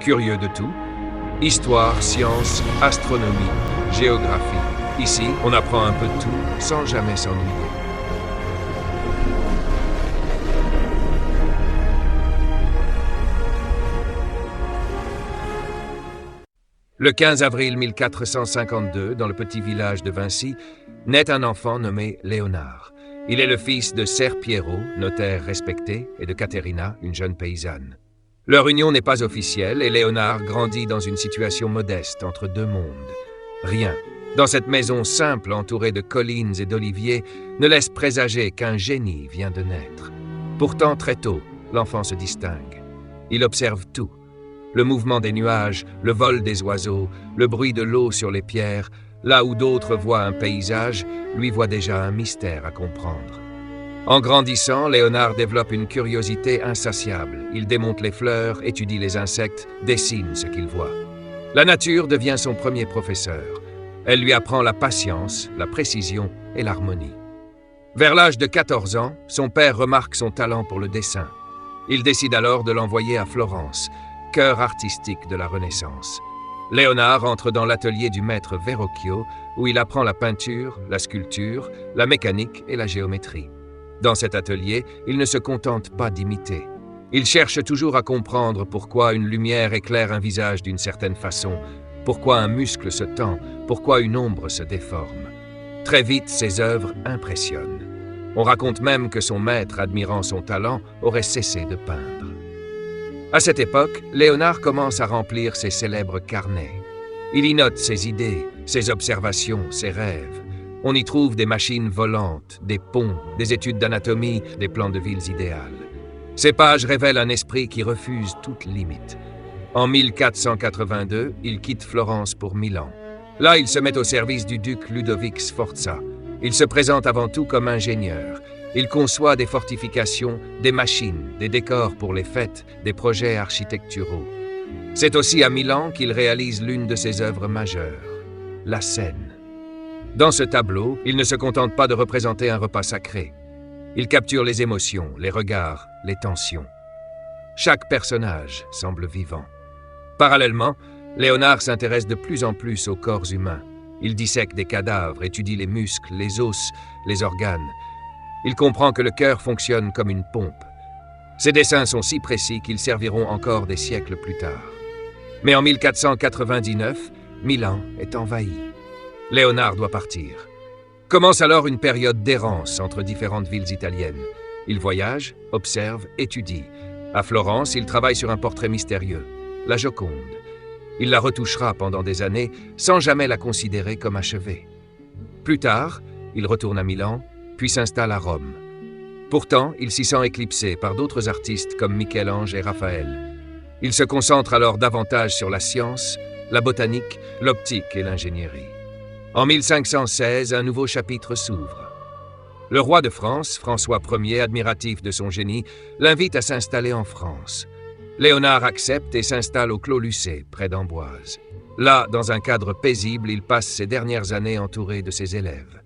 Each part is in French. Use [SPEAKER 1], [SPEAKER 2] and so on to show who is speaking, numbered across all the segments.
[SPEAKER 1] Curieux de tout, histoire, sciences, astronomie, géographie. Ici, on apprend un peu de tout sans jamais s'ennuyer. Le 15 avril 1452, dans le petit village de Vincy, naît un enfant nommé Léonard. Il est le fils de Ser Piero, notaire respecté, et de Caterina, une jeune paysanne. Leur union n'est pas officielle et Léonard grandit dans une situation modeste entre deux mondes. Rien, dans cette maison simple entourée de collines et d'oliviers, ne laisse présager qu'un génie vient de naître. Pourtant, très tôt, l'enfant se distingue. Il observe tout. Le mouvement des nuages, le vol des oiseaux, le bruit de l'eau sur les pierres, là où d'autres voient un paysage, lui voit déjà un mystère à comprendre. En grandissant, Léonard développe une curiosité insatiable. Il démonte les fleurs, étudie les insectes, dessine ce qu'il voit. La nature devient son premier professeur. Elle lui apprend la patience, la précision et l'harmonie. Vers l'âge de 14 ans, son père remarque son talent pour le dessin. Il décide alors de l'envoyer à Florence, cœur artistique de la Renaissance. Léonard entre dans l'atelier du maître Verrocchio, où il apprend la peinture, la sculpture, la mécanique et la géométrie. Dans cet atelier, il ne se contente pas d'imiter. Il cherche toujours à comprendre pourquoi une lumière éclaire un visage d'une certaine façon, pourquoi un muscle se tend, pourquoi une ombre se déforme. Très vite, ses œuvres impressionnent. On raconte même que son maître, admirant son talent, aurait cessé de peindre. À cette époque, Léonard commence à remplir ses célèbres carnets. Il y note ses idées, ses observations, ses rêves. On y trouve des machines volantes, des ponts, des études d'anatomie, des plans de villes idéales. Ces pages révèlent un esprit qui refuse toute limite. En 1482, il quitte Florence pour Milan. Là, il se met au service du duc Ludovic Sforza. Il se présente avant tout comme ingénieur. Il conçoit des fortifications, des machines, des décors pour les fêtes, des projets architecturaux. C'est aussi à Milan qu'il réalise l'une de ses œuvres majeures, la Scène. Dans ce tableau, il ne se contente pas de représenter un repas sacré. Il capture les émotions, les regards, les tensions. Chaque personnage semble vivant. Parallèlement, Léonard s'intéresse de plus en plus aux corps humains. Il dissèque des cadavres, étudie les muscles, les os, les organes. Il comprend que le cœur fonctionne comme une pompe. Ses dessins sont si précis qu'ils serviront encore des siècles plus tard. Mais en 1499, Milan est envahi. Léonard doit partir. Commence alors une période d'errance entre différentes villes italiennes. Il voyage, observe, étudie. À Florence, il travaille sur un portrait mystérieux, la Joconde. Il la retouchera pendant des années sans jamais la considérer comme achevée. Plus tard, il retourne à Milan, puis s'installe à Rome. Pourtant, il s'y sent éclipsé par d'autres artistes comme Michel-Ange et Raphaël. Il se concentre alors davantage sur la science, la botanique, l'optique et l'ingénierie. En 1516, un nouveau chapitre s'ouvre. Le roi de France, François Ier, admiratif de son génie, l'invite à s'installer en France. Léonard accepte et s'installe au Clos Lucé, près d'Amboise. Là, dans un cadre paisible, il passe ses dernières années entouré de ses élèves.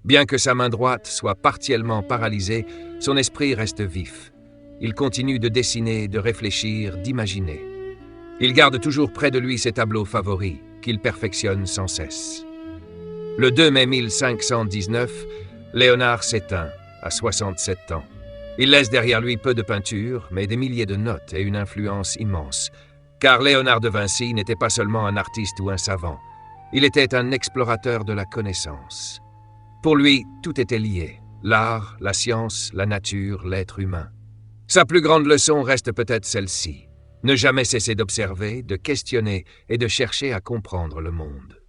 [SPEAKER 1] Bien que sa main droite soit partiellement paralysée, son esprit reste vif. Il continue de dessiner, de réfléchir, d'imaginer. Il garde toujours près de lui ses tableaux favoris, qu'il perfectionne sans cesse. Le 2 mai 1519, Léonard s'éteint, à 67 ans. Il laisse derrière lui peu de peintures, mais des milliers de notes et une influence immense. Car Léonard de Vinci n'était pas seulement un artiste ou un savant. Il était un explorateur de la connaissance. Pour lui, tout était lié. L'art, la science, la nature, l'être humain. Sa plus grande leçon reste peut-être celle-ci. Ne jamais cesser d'observer, de questionner et de chercher à comprendre le monde.